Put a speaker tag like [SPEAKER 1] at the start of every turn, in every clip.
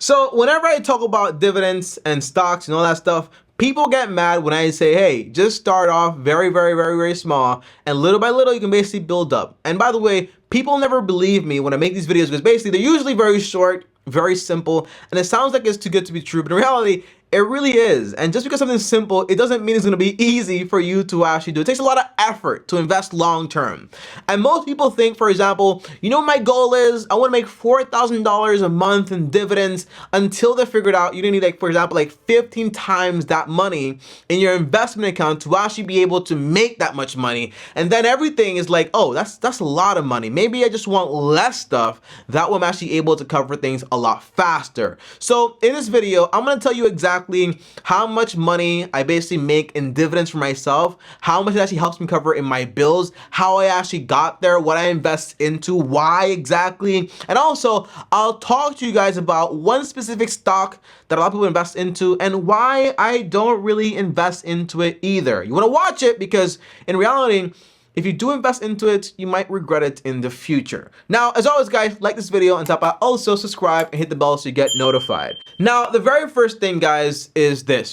[SPEAKER 1] So whenever I talk about dividends and stocks and all that stuff, people get mad when I say, hey, just start off very small, and little by little you can basically build up. And by the way, people never believe me when I make these videos because basically they're usually very short, very simple, and it sounds like it's too good to be true, but in reality, it really is. And just because something's simple, it doesn't mean it's going to be easy for you to actually do. It takes a lot of effort to invest long term. And most people think, for example, you know what my goal is? I want to make $4,000 a month in dividends until they figured out you need, like, for example, like 15 times that money in your investment account to actually be able to make that much money. And then everything is like, oh, that's a lot of money. Maybe I just want less stuff. That way I'm actually able to cover things a lot faster. So in this video, I'm going to tell you exactly how much money I basically make in dividends for myself, how much it actually helps me cover in my bills, how I actually got there, what I invest into, why exactly, and also I'll talk to you guys about one specific stock that a lot of people invest into and why I don't really invest into it either. You want to watch it because in reality, if you do invest into it, you might regret it in the future. Now, as always, guys, like this video and top out, also subscribe and hit the bell so you get notified. Now, the very first thing, guys, is this.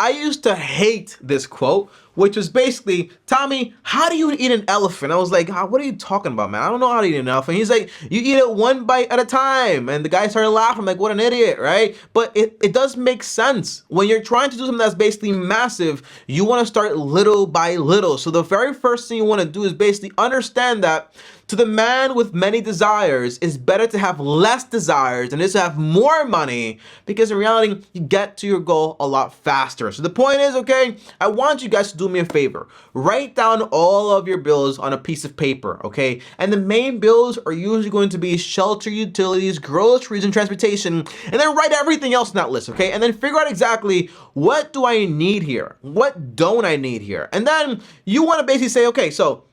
[SPEAKER 1] I used to hate this quote, which was basically, Tommy, how do you eat an elephant? I was like, what are you talking about, man? I don't know how to eat an elephant. He's like, you eat it one bite at a time. And the guy started laughing, like, what an idiot, right? But it does make sense. When you're trying to do something that's basically massive, you want to start little by little. So the very first thing you want to do is basically understand that to the man with many desires, it's better to have less desires than it is to have more money, because in reality, you get to your goal a lot faster. So the point is, okay, I want you guys to do me a favor. Write down all of your bills on a piece of paper, okay? And the main bills are usually going to be shelter, utilities, groceries, and transportation. And then write everything else in that list, okay? And then figure out exactly what do I need here? What don't I need here? And then you want to basically say, okay, so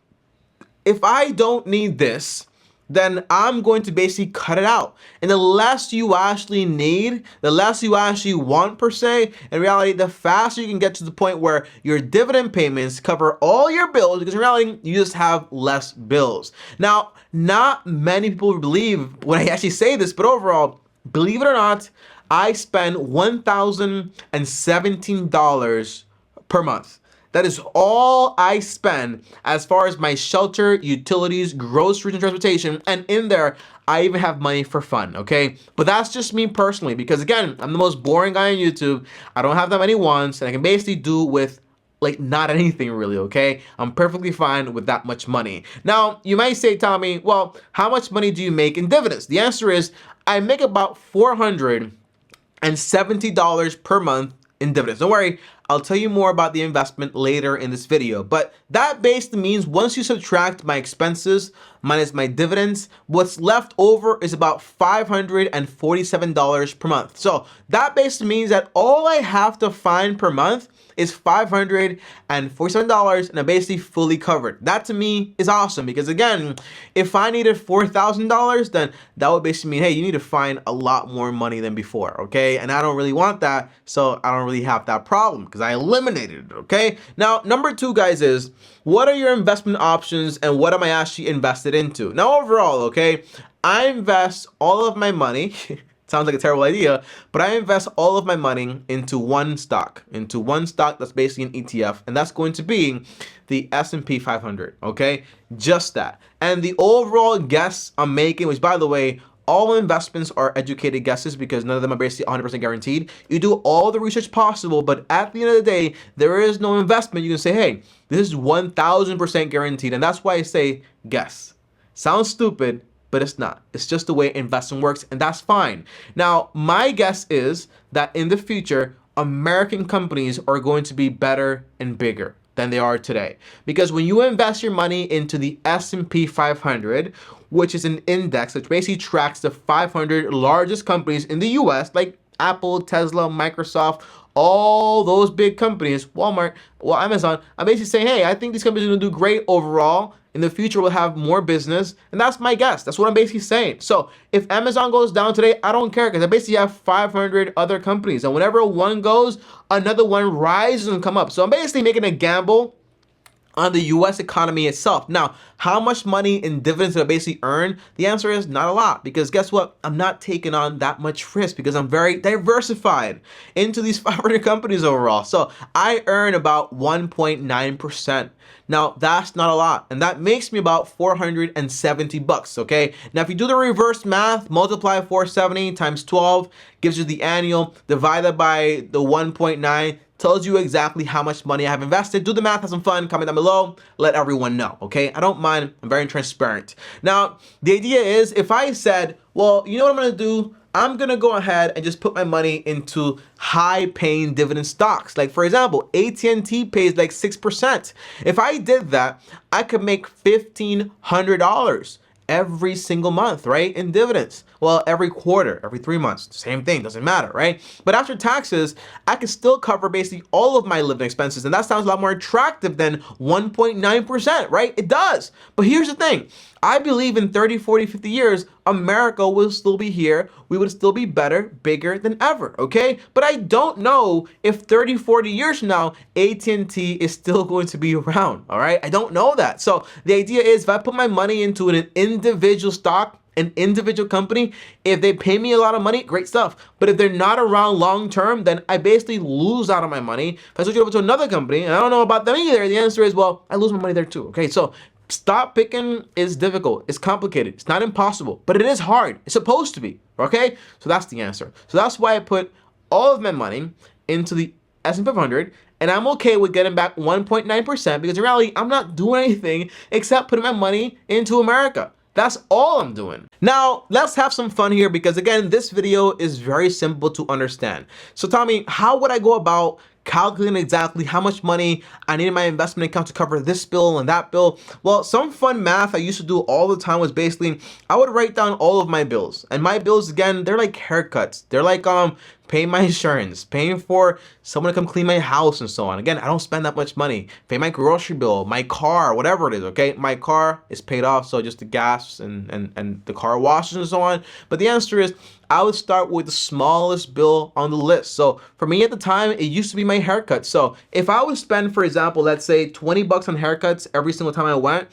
[SPEAKER 1] if I don't need this, then I'm going to basically cut it out. And the less you actually need, the less you actually want per se, in reality, the faster you can get to the point where your dividend payments cover all your bills, because in reality, you just have less bills. Now, not many people believe when I actually say this, but overall, believe it or not, I spend $1,017 per month. That is all I spend as far as my shelter, utilities, groceries, and transportation. And in there, I even have money for fun, okay? But that's just me personally, because again, I'm the most boring guy on YouTube. I don't have that many wants, and I can basically do with like not anything really, okay? I'm perfectly fine with that much money. Now, you might say, Tommy, well, how much money do you make in dividends? The answer is, I make about $470 per month in dividends. Don't worry, I'll tell you more about the investment later in this video, but that basically means once you subtract my expenses minus my dividends, what's left over is about $547 per month. So that basically means that all I have to find per month is $547, and I'm basically fully covered. That to me is awesome, because again, if I needed $4,000, then that would basically mean, hey, you need to find a lot more money than before, okay? And I don't really want that, so I don't really have that problem because I eliminated it, okay? Now, number two, guys, is what are your investment options and what am I actually invested into? Now, overall, okay, I invest all of my money sounds like a terrible idea, but I invest all of my money into one stock that's basically an ETF, and that's going to be the S&P 500, okay? Just that. And the overall guess I'm making, which by the way, all investments are educated guesses because none of them are basically 100% guaranteed. You do all the research possible, but at the end of the day, there is no investment. You can say, hey, this is 1000% guaranteed, and that's why I say guess. Sounds stupid, but it's not. It's just the way investing works, and that's fine. Now, my guess is that in the future, American companies are going to be better and bigger than they are today. Because when you invest your money into the S&P 500, which is an index which basically tracks the 500 largest companies in the US, like Apple, Tesla, Microsoft, all those big companies, Walmart, well, Amazon, I'm basically saying, hey, I think these companies are going to do great overall. In the future, we'll have more business, and that's my guess. That's what I'm basically saying. So if Amazon goes down today, I don't care, because I basically have 500 other companies, and whenever one goes, another one rises and come up. So I'm basically making a gamble on the US economy itself. Now, how much money in dividends did I basically earn? The answer is not a lot, because guess what? I'm not taking on that much risk because I'm very diversified into these 500 companies overall. So I earn about 1.9%. Now, that's not a lot, and that makes me about 470 bucks, okay? Now, if you do the reverse math, multiply 470 times 12, gives you the annual, divide that by the 1.9, tells you exactly how much money I have invested. Do the math, have some fun, comment down below, let everyone know, okay? I don't mind, I'm very transparent. Now, the idea is, if I said, well, you know what I'm gonna do? I'm gonna go ahead and just put my money into high-paying dividend stocks. Like, for example, AT&T pays like 6%. If I did that, I could make $1,500 every single month, right, in dividends. Well, every quarter, every 3 months, same thing, doesn't matter, right? But after taxes, I can still cover basically all of my living expenses, and that sounds a lot more attractive than 1.9%, right? It does. But here's the thing. I believe in 30, 40, 50 years, America will still be here. We would still be better, bigger than ever, okay? But I don't know if 30, 40 years from now, AT&T is still going to be around, all right? I don't know that. So the idea is, if I put my money into an individual stock, an individual company, if they pay me a lot of money, great stuff. But if they're not around long term, then I basically lose out on my money. If I switch it over to another company, and I don't know about them either, the answer is, well, I lose my money there too, okay? So stock picking is difficult, it's complicated, it's not impossible, but it is hard. It's supposed to be, okay? So that's the answer. So that's why I put all of my money into the S&P 500, and I'm okay with getting back 1.9%, because in reality, I'm not doing anything except putting my money into America. That's all I'm doing. Now, let's have some fun here, because again, this video is very simple to understand. So Tommy, how would I go about calculating exactly how much money I need in my investment account to cover this bill and that bill? Well, some fun math I used to do all the time was basically, I would write down all of my bills. And my bills, again, they're like haircuts. They're like paying my insurance, paying for someone to come clean my house and so on. Again, I don't spend that much money. Pay my grocery bill, my car, whatever it is, okay? My car is paid off, so just the gas and the car washes and so on. But the answer is, I would start with the smallest bill on the list. So for me at the time, it used to be my haircut. So if I would spend, for example, let's say 20 bucks on haircuts every single time I went,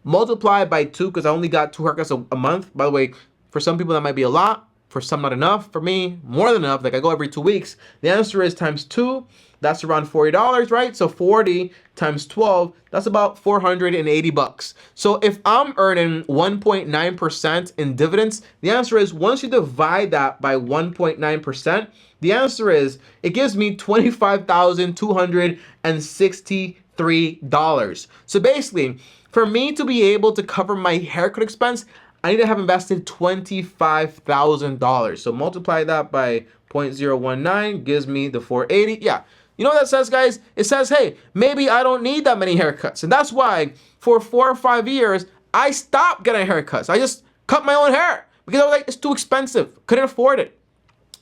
[SPEAKER 1] multiply by 2, because I only got 2 haircuts a month. By the way, for some people that might be a lot. For some, not enough. For me, more than enough. Like, I go every 2 weeks. The answer is times 2. That's around $40, right? So 40 times 12, that's about 480 bucks. So if I'm earning 1.9% in dividends, the answer is, once you divide that by 1.9%, the answer is, it gives me $25,263. So basically, for me to be able to cover my haircut expense, I need to have invested $25,000. So multiply that by 0.019, gives me the 480. Yeah, you know what that says, guys? It says, hey, maybe I don't need that many haircuts. And that's why for 4 or 5 years, I stopped getting haircuts. I just cut my own hair because I was like, it's too expensive. Couldn't afford it.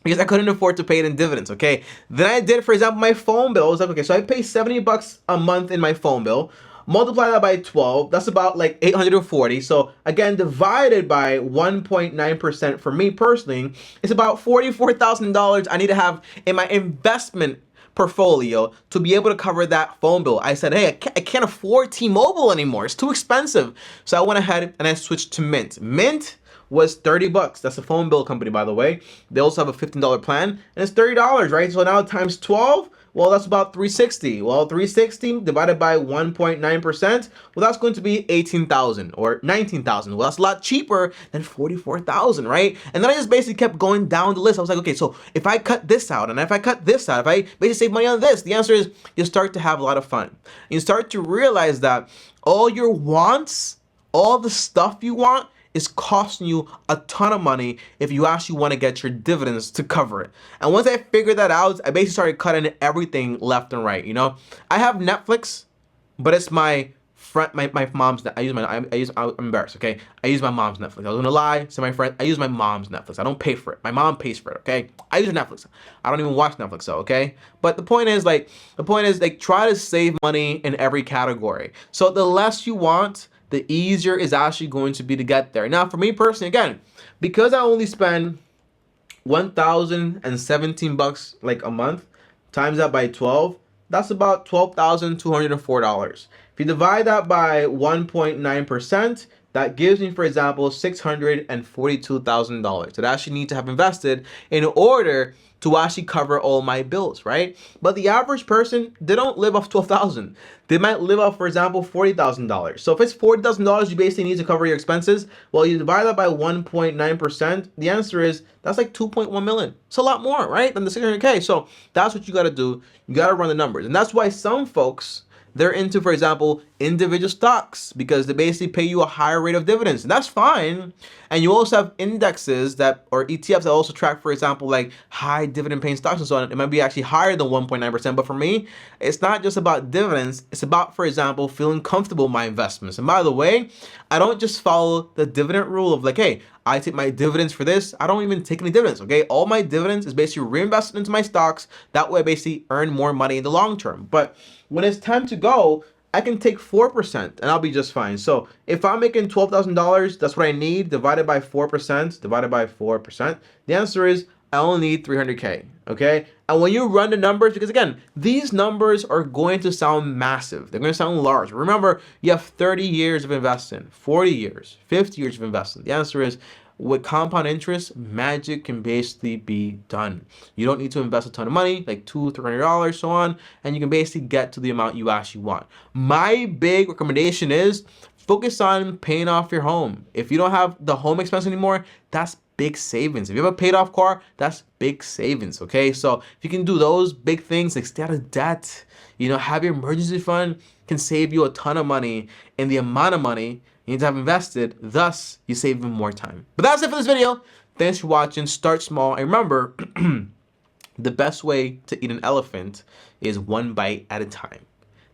[SPEAKER 1] Because I couldn't afford to pay it in dividends, okay? Then I did, for example, my phone bill. I was like, okay, so I pay 70 bucks a month in my phone bill. Multiply that by 12, that's about like 840. So again, divided by 1.9% for me personally, it's about $44,000 I need to have in my investment portfolio to be able to cover that phone bill. I said, hey, I can't afford T-Mobile anymore. It's too expensive. So I went ahead and I switched to Mint. Mint was 30 bucks. That's a phone bill company, by the way. They also have a $15 plan, and it's $30, right? So now times 12, well, that's about 360. Well, 360 divided by 1.9%, well, that's going to be 18,000 or 19,000. Well, that's a lot cheaper than 44,000, right? And then I just basically kept going down the list. I was like, okay, so if I cut this out, and if I cut this out, if I basically save money on this, the answer is, you start to have a lot of fun. You start to realize that all your wants, all the stuff you want, is costing you a ton of money if you actually want to get your dividends to cover it. And once I figured that out, I basically started cutting everything left and right, you know? I have Netflix, but it's my friend, my mom's, I'm embarrassed, okay? I use my mom's Netflix. I was gonna lie to my friend, I use my mom's Netflix. I don't pay for it. My mom pays for it, okay? I use Netflix. I don't even watch Netflix though, okay? But the point is, try to save money in every category. So the less you want, the easier is actually going to be to get there. Now, for me personally, again, because I only spend 1,017 bucks like a month, times that by 12, that's about $12,204. If you divide that by 1.9%, that gives me, for example, $642,000 that I actually need to have invested in order to actually cover all my bills, right? But the average person, they don't live off 12,000. They might live off, for example, $40,000. So if it's $40,000 you basically need to cover your expenses, well, you divide that by 1.9%, the answer is that's like 2.1 million. It's a lot more, right, than the 600K. So that's what you got to do. You got to run the numbers. And that's why some folks, they're into, for example, individual stocks because they basically pay you a higher rate of dividends. And that's fine. And you also have indexes that, or ETFs that also track, for example, like high dividend paying stocks and so on. It might be actually higher than 1.9%. But for me, it's not just about dividends. It's about, for example, feeling comfortable in my investments. And by the way, I don't just follow the dividend rule of like, hey, I take my dividends for this. I don't even take any dividends, okay? All my dividends is basically reinvested into my stocks. That way I basically earn more money in the long term. But when it's time to go, I can take 4% and I'll be just fine. So if I'm making $12,000, that's what I need, divided by 4%, the answer is I only need 300K, okay? And when you run the numbers, because again, these numbers are going to sound massive. They're going to sound large. Remember, you have 30 years of investing, 40 years, 50 years of investing. The answer is, with compound interest, magic can basically be done. You don't need to invest a ton of money, like $200, $300, so on, and you can basically get to the amount you actually want. My big recommendation is focus on paying off your home. If you don't have the home expense anymore, that's big savings. If you have a paid off car, that's big savings, okay? So if you can do those big things, like stay out of debt, have your emergency fund, can save you a ton of money, and the amount of money you need to have invested, thus you save even more time. But that's it for this video. Thanks for watching. Start small. And remember, the best way to eat an elephant is one bite at a time.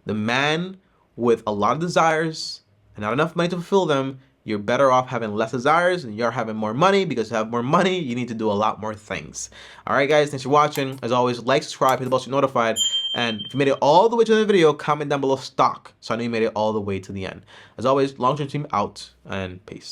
[SPEAKER 1] The man with a lot of desires and not enough money to fulfill them, you're better off having less desires and you're having more money, because to have more money, you need to do a lot more things. All right, guys, thanks for watching. As always, like, subscribe, hit the bell so you're notified. And if you made it all the way to the video, comment down below stock so I know you made it all the way to the end. As always, long-term team out, and peace.